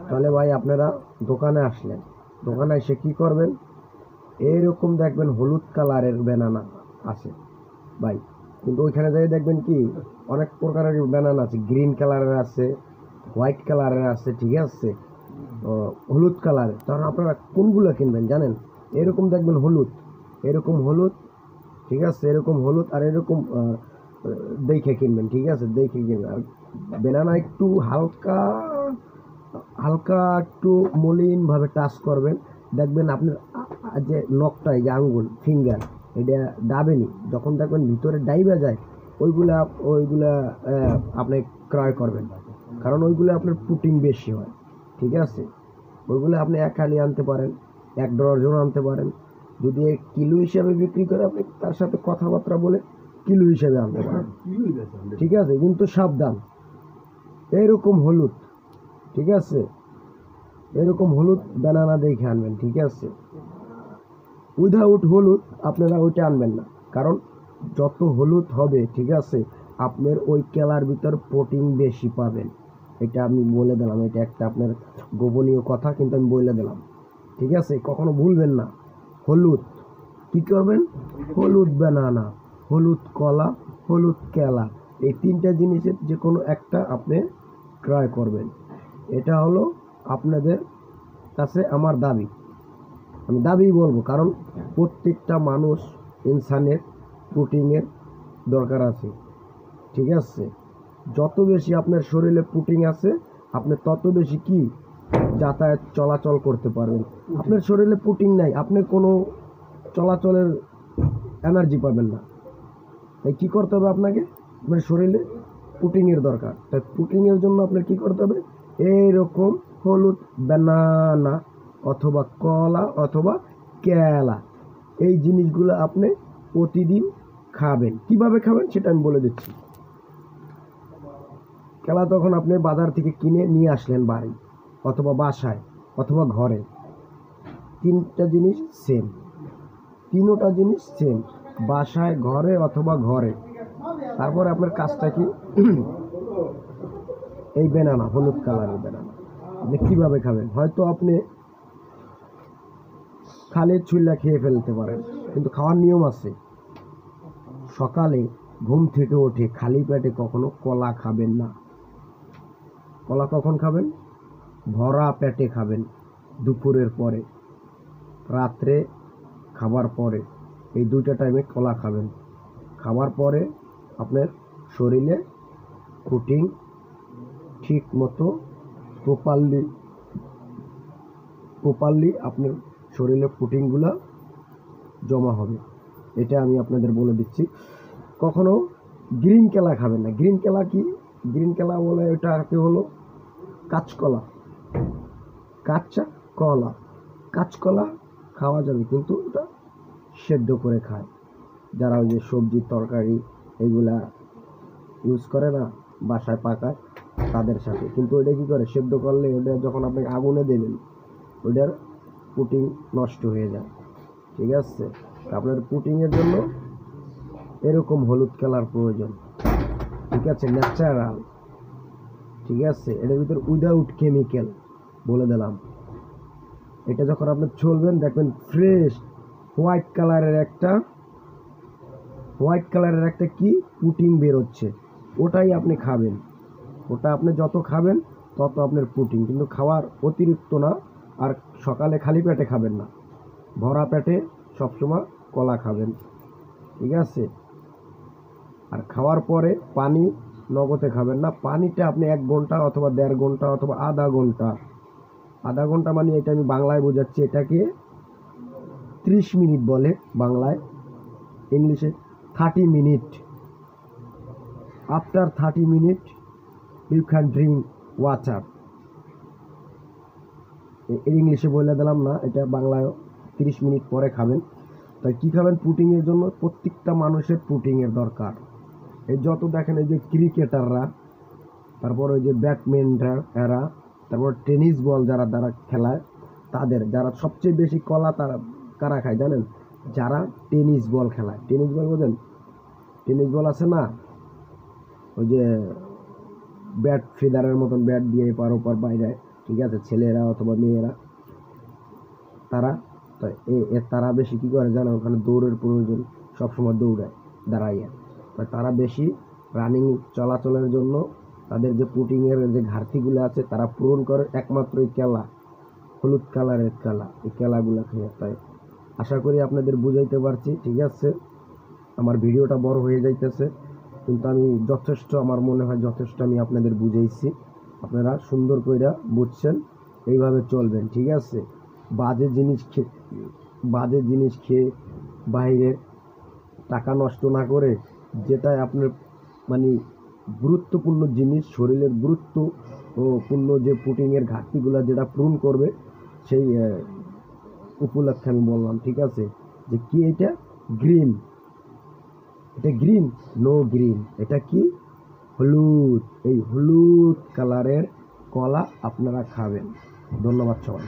তাহলে ভাই আপনারা দোকানে আসলেন, দোকানে এসে কি করবেন, এইরকম দেখবেন হলুদ কালারের ব্যানানা আছে ভাই, কিন্তু ওইখানে যাই দেখবেন কি অনেক প্রকারের ব্যানানা আছে, গ্রিন কালারের আছে, হোয়াইট কালারের আছে, ঠিক আছে, হলুদ কালারের। তখন আপনারা কোনগুলো কিনবেন জানেন? এরকম দেখবেন হলুদ, এরকম হলুদ, ঠিক আছে, এরকম হলুদ আর এরকম দেখে কিনবেন, ঠিক আছে, দেখে কিনবেন। আর ব্যানানা একটু হালকা হালকা একটু মলিনভাবে টাচ করবেন, দেখবেন আপনার যে নখটা, এই যে আঙ্গুল ফিঙ্গার, এটা ডাবেনি, যখন দেখবেন ভিতরে ডাইবা যায়, ওইগুলা ওইগুলা আপনি ক্রয় করবেন, কারণ ওইগুলো আপনার প্রোটিন বেশি হয়, ঠিক আছে। ওইগুলো আপনি এক হালি আনতে পারেন, এক ডজন আনতে পারেন। যদি কিলো হিসাবে বিক্রি করে আপনি তার সাথে কথাবার্তা বলে কিলো হিসাবে আনতে পারেন, ঠিক আছে, কিন্তু সাবধান, এরকম হলুদ, ঠিক আছে, এরকম হলুদ ব্যানানা দেখে আনবেন, ঠিক আছে। উইদাউট হলুদ আপনারা ওইটা আনবেন না, কারণ যত হলুদ হবে, ঠিক আছে, আপনার ওই কেলার ভিতর প্রোটিন বেশি পাবেন। এটা আমি বলে দিলাম, এটা একটা আপনার গোপনীয় কথা, কিন্তু আমি বলে দিলাম, ঠিক আছে, কখনো ভুলবেন না। হলুদ কী করবেন? হলুদ ব্যানানা, হলুদ কলা, হলুদ কেলা, এই তিনটা জিনিসের যে কোনো একটা আপনি ক্রয় করবেন। এটা হলো আপনাদের কাছে আমার দাবি, আমি দাবি বলবো, কারণ প্রত্যেকটা মানুষ ইনসানের প্রোটিনের দরকার আছে, ঠিক আছে। যত বেশি আপনার শরীরে প্রোটিন আছে, আপনি তত বেশি কি যাতায়াত চলাচল করতে পারবেন। আপনার শরীরে প্রোটিন নাই, আপনি কোনো চলাচলের এনার্জি পাবেন না। তাই কী করতে হবে আপনাকে? আপনার শরীরে প্রোটিনের দরকার, তাই প্রোটিনের জন্য আপনার কী করতে হবে? এইরকম হলুদ ব্যানানা অথবা কলা অথবা কেলা, এই জিনিসগুলো আপনি প্রতিদিন খাবেন। কিভাবে খাবেন সেটা আমি বলে দিচ্ছি। কেলা তখন আপনি বাজার থেকে কিনে নিয়ে আসলেন বাড়ি অথবা বাসায় অথবা ঘরে, তিনটা জিনিস সেম, তিনোটা জিনিস সেম, বাসায়, ঘরে অথবা ঘরে। তারপরে আপনার কাজটা কি? এই ব্যানানা, হলুদ কালারের ব্যানানা আপনি কীভাবে খাবেন? হয়তো আপনি খালি ছুল্লা খেয়ে ফেলতে পারেন, কিন্তু খাওয়ার নিয়ম আছে। সকালে ঘুম থেকে উঠে খালি পেটে কখনো কলা খাবেন না। কলা কখন খাবেন? ভরা পেটে খাবেন, দুপুরের পরে, রাত্রে খাবার পরে, এই দুইটা টাইমে কলা খাবেন। খাবার পরে আপনার শরীরে প্রোটিন ঠিক মতো প্রপারলি আপনার শরীরে প্রোটিনগুলো জমা হবে। এটা আমি আপনাদের বলে দিচ্ছি। কখনো গ্রিন কেলা খাবেন না। গ্রিন কেলা কি? গ্রিন কেলা বলে ওটাকে হলো কাঁচকলা, কাঁচা কলা। কাঁচকলা খাওয়া যাবে, কিন্তু ওটা সেদ্ধ করে খায় যারা ওই যে সবজি তরকারি এগুলা ইউজ করে না বাসায় পাকায়, তাদের সাথে। কিন্তু ওইটা কী করে? সেদ্ধ করলে ওটা যখন আপনি আগুনে দেবেন, ওইটার প্রোটিন নষ্ট হয়ে যায়, ঠিক আছে। আপনার প্রোটিনের জন্য এরকম হলুদ কালার প্রয়োজন, ঠিক আছে, ন্যাচারাল, ঠিক আছে, এটার ভিতর উইদাউট কেমিক্যাল বলে দিলাম। এটা যখন আপনি চলবেন দেখবেন ফ্রেশ হোয়াইট কালারের একটা কি প্রোটিন বেরোচ্ছে, ওটাই আপনি খাবেন। ওটা আপনি যত খাবেন তত আপনার প্রোটিন, কিন্তু খাওয়ার অতিরিক্ত না। আর সকালে খালি পেটে খাবেন না, ভরা পেটে সবসময় কলা খাবেন, ঠিক আছে। আর খাওয়ার পরে পানি নগদে খাবেন না, পানিটা আপনি 1 ঘন্টা অথবা 1.5 ঘন্টা অথবা আধা ঘন্টা মানে এটা আমি বাংলায় বোঝাচ্ছি, এটাকে 30 মিনিট বলে বাংলায়, ইংলিশে 30 minute. After 30 minute you can drink water. ইংলিশে বলে দিলাম না, এটা বাংলায় 30 মিনিট পরে খাবেন। তাই কী খাবেন? প্রোটিনের জন্য প্রত্যেকটা মানুষের প্রোটিনের দরকার। এই যত দেখেন এই যে ক্রিকেটাররা, তারপর ওই যে ব্যাডমিন্টন এরা, তারপর টেনিস বল যারা খেলায়, তাদের যারা সবচেয়ে বেশি কলা তারা কারা খায় জানেন? যারা টেনিস বল খেলায়। টেনিস বল বোঝেন? টেনিস বল আছে না, ওই যে ব্যাট ফেদারের মতন ব্যাট দিয়ে এপার ওপার বাইরে ঠিক আছে, ছেলেরা অথবা মেয়েরা তারা তো তারা বেশি কী করে জানো, ওখানে দৌড়ের প্রয়োজন, সবসময় দৌড়ায় দাঁড়াইয়া। তারা বেশি রানিং চলাচলের জন্য তাদের যে পুটিংয়ের যে ঘাটতিগুলো আছে তারা পূরণ করে একমাত্র এই কেলা, হলুদ কালারের কেলা, এই কেলাগুলো খেয়ে। তাই আশা করি আপনাদের বুঝাইতে পারছি। ঠিক আছে, আমার ভিডিওটা বড় হয়ে যাইতেছে, কিন্তু আমি যথেষ্ট, আমার মনে হয় যথেষ্ট আমি আপনাদের বুঝাইছি। আপনারা সুন্দর করে বুঝছেন, এইভাবে চলবেন। ঠিক আছে, বাজে জিনিস খেয়ে বাইরে টাকা নষ্ট না করে, যেটাই আপনার মানে গুরুত্বপূর্ণ জিনিস, শরীরের গুরুত্বপূর্ণ যে প্রোটিনের ঘাটতিগুলো যেটা পূরণ করবে, সেই উপলক্ষে আমি বললাম। ঠিক আছে, যে কি এটা গ্রিন, এটা গ্রিন, নো গ্রিন, এটা কি হলুদ, এই হলুদ কালারের কলা আপনারা খাবেন। ধন্যবাদ সবাই।